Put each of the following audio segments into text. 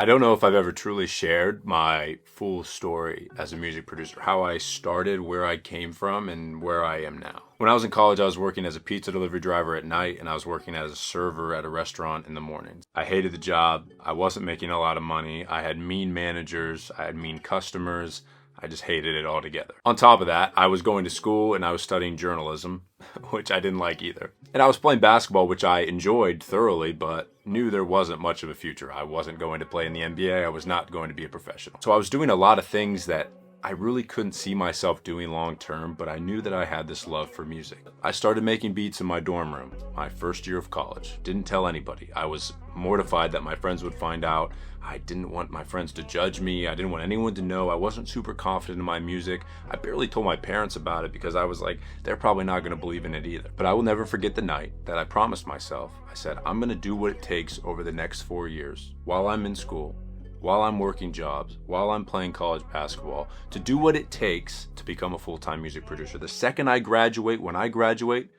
I don't know if I've ever truly shared my full story as a music producer, how I started, where I came from, and where I am now. When I was in college, I was working as a pizza delivery driver at night, and I was working as a server at a restaurant in the mornings. I hated the job. I wasn't making a lot of money. I had mean managers. I had mean customers. I just hated it altogether. On top of that, I was going to school and I was studying journalism, which I didn't like either. And I was playing basketball, which I enjoyed thoroughly, but knew there wasn't much of a future. I wasn't going to play in the NBA. I was not going to be a professional. So I was doing a lot of things that I really couldn't see myself doing long term, but I knew that I had this love for music. I started making beats in my dorm room, my first year of college. Didn't tell anybody. I was mortified that my friends would find out. I didn't want my friends to judge me. I didn't want anyone to know. I wasn't super confident in my music. I barely told my parents about it because I was like, they're probably not going to believe in it either. But I will never forget the night that I promised myself. I said, I'm going to do what it takes over the next 4 years while I'm in school, while I'm working jobs, while I'm playing college basketball, to do what it takes to become a full-time music producer. The second I graduate, when I graduate,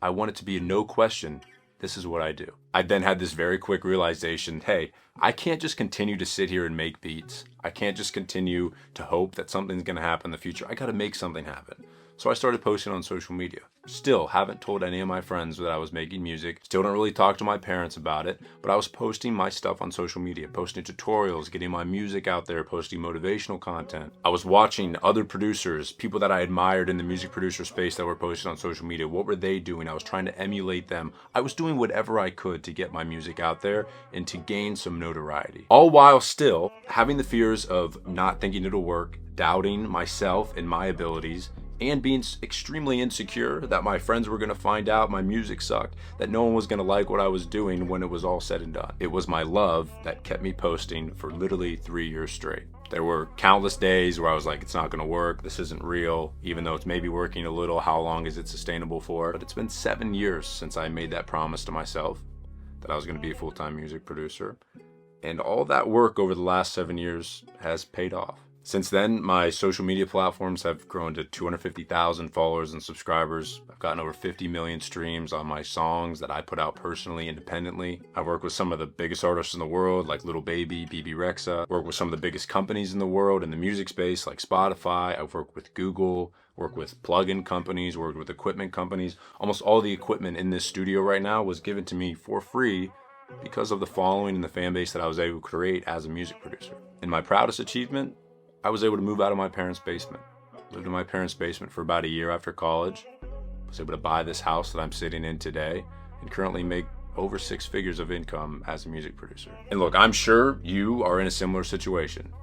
I want it to be a no question, this is what I do. I then had this very quick realization, hey, I can't just continue to sit here and make beats. I can't just continue to hope that something's gonna happen in the future. I gotta make something happen. So I started posting on social media. Still haven't told any of my friends that I was making music. Still don't really talk to my parents about it, but I was posting my stuff on social media, posting tutorials, getting my music out there, posting motivational content. I was watching other producers, people that I admired in the music producer space that were posting on social media. What were they doing? I was trying to emulate them. I was doing whatever I could to get my music out there and to gain some notoriety. All while still having the fears of not thinking it'll work, doubting myself and my abilities, and being extremely insecure that my friends were going to find out my music sucked, that no one was going to like what I was doing when it was all said and done. It was my love that kept me posting for literally 3 years straight. There were countless days where I was like, it's not going to work, this isn't real, even though it's maybe working a little, how long is it sustainable for? But it's been 7 years since I made that promise to myself that I was going to be a full-time music producer. And all that work over the last 7 years has paid off. Since then, my social media platforms have grown to 250,000 followers and subscribers. I've gotten over 50 million streams on my songs that I put out personally, independently. I've worked with some of the biggest artists in the world, like Lil Baby, BB Rexa. Worked with some of the biggest companies in the world in the music space, like Spotify. I've worked with Google, worked with plug-in companies, worked with equipment companies. Almost all the equipment in this studio right now was given to me for free because of the following and the fan base that I was able to create as a music producer. And my proudest achievement, I was able to move out of my parents' basement. Lived in my parents' basement for about a year after college. Was able to buy this house that I'm sitting in today and currently make over 6 figures of income as a music producer. And look, I'm sure you are in a similar situation.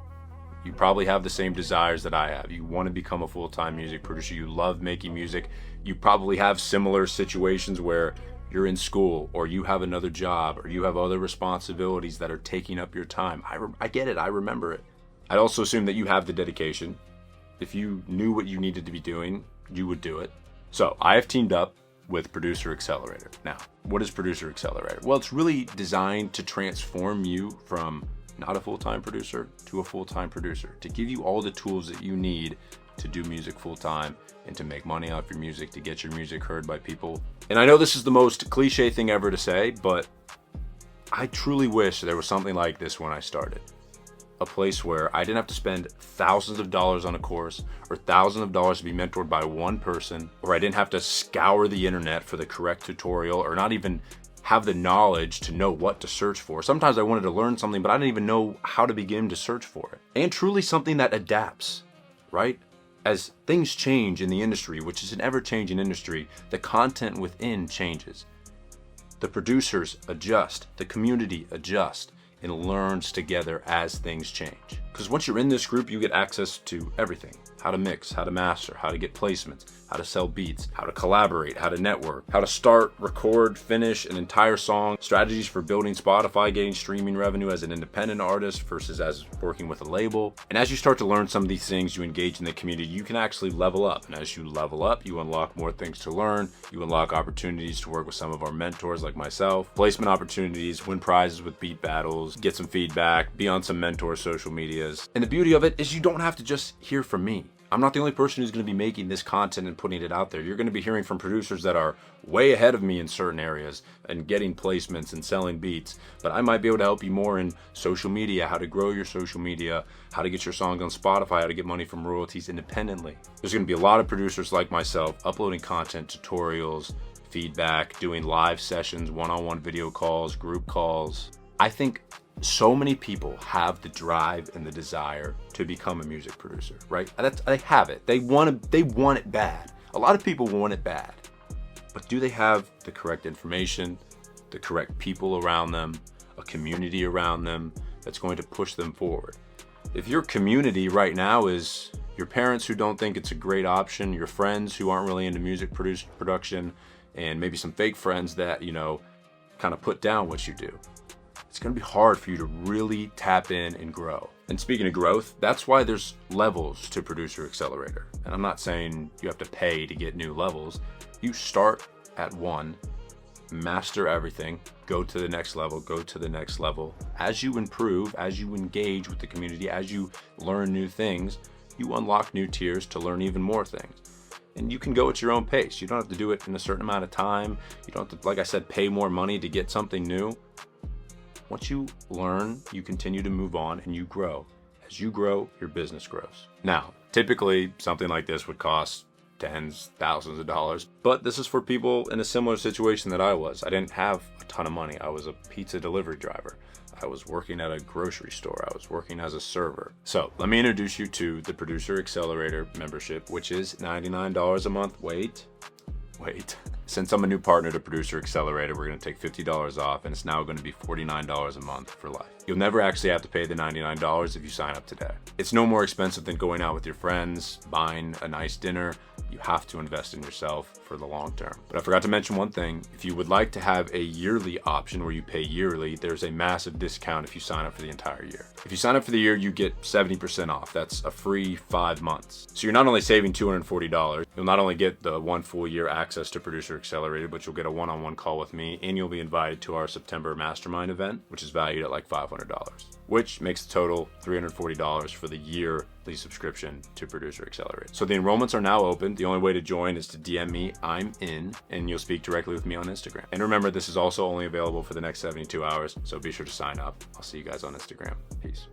You probably have the same desires that I have. You want to become a full-time music producer. You love making music. You probably have similar situations where you're in school or you have another job or you have other responsibilities that are taking up your time. I get it. I remember it. I'd also assume that you have the dedication. If you knew what you needed to be doing, you would do it. So I have teamed up with Producer Accelerator. Now, what is Producer Accelerator? Well, it's really designed to transform you from not a full-time producer to a full-time producer, to give you all the tools that you need to do music full-time and to make money off your music, to get your music heard by people. And I know this is the most cliche thing ever to say, but I truly wish there was something like this when I started. A place where I didn't have to spend thousands of dollars on a course or thousands of dollars to be mentored by one person, or I didn't have to scour the internet for the correct tutorial or not even have the knowledge to know what to search for. Sometimes I wanted to learn something, but I didn't even know how to begin to search for it. And truly something that adapts, right? As things change in the industry, which is an ever-changing industry, the content within changes. The producers adjust, the community adjusts, and learns together as things change. Because once you're in this group, you get access to everything. How to mix, how to master, how to get placements, how to sell beats, how to collaborate, how to network, how to start, record, finish an entire song, strategies for building Spotify, getting streaming revenue as an independent artist versus as working with a label. And as you start to learn some of these things, you engage in the community, you can actually level up. And as you level up, you unlock more things to learn. You unlock opportunities to work with some of our mentors like myself, placement opportunities, win prizes with beat battles, get some feedback, be on some mentor social medias. And the beauty of it is you don't have to just hear from me. I'm not the only person who's going to be making this content and putting it out there. You're going to be hearing from producers that are way ahead of me in certain areas and getting placements and selling beats. But I might be able to help you more in social media, how to grow your social media, how to get your songs on Spotify, how to get money from royalties independently. There's going to be a lot of producers like myself uploading content, tutorials, feedback, doing live sessions, one-on-one video calls, group calls. I think so many people have the drive and the desire to become a music producer, right? They have it. They want it bad. A lot of people want it bad. But do they have the correct information, the correct people around them, a community around them that's going to push them forward? If your community right now is your parents who don't think it's a great option, your friends who aren't really into music production, and maybe some fake friends that, kind of put down what you do, it's going to be hard for you to really tap in and grow. And speaking of growth, that's why there's levels to Producer Accelerator. And I'm not saying you have to pay to get new levels. You start at 1, master everything, go to the next level, go to the next level. As you improve, as you engage with the community, as you learn new things, you unlock new tiers to learn even more things. And you can go at your own pace. You don't have to do it in a certain amount of time. You don't have to, like I said, pay more money to get something new. Once you learn, you continue to move on and you grow. As you grow, your business grows. Now, typically something like this would cost tens, thousands of dollars, but this is for people in a similar situation that I was. I didn't have a ton of money. I was a pizza delivery driver. I was working at a grocery store. I was working as a server. So let me introduce you to the Producer Accelerator membership, which is $99 a month. Wait. Since I'm a new partner to Producer Accelerator, we're going to take $50 off, and it's now going to be $49 a month for life. You'll never actually have to pay the $99 if you sign up today. It's no more expensive than going out with your friends, buying a nice dinner. You have to invest in yourself for the long term. But I forgot to mention one thing. If you would like to have a yearly option where you pay yearly, there's a massive discount if you sign up for the entire year. If you sign up for the year, you get 70% off. That's a free 5 months. So you're not only saving $240, you'll not only get the 1 full year access to Producer Accelerator, but you'll get a one-on-one call with me, and you'll be invited to our September mastermind event, which is valued at like $500, which makes the total $340 for the yearly subscription to Producer Accelerator. So the enrollments are now open. The only way to join is to DM me, I'm in, and you'll speak directly with me on Instagram. And remember, this is also only available for the next 72 hours, so be sure to sign up. I'll see you guys on Instagram. Peace.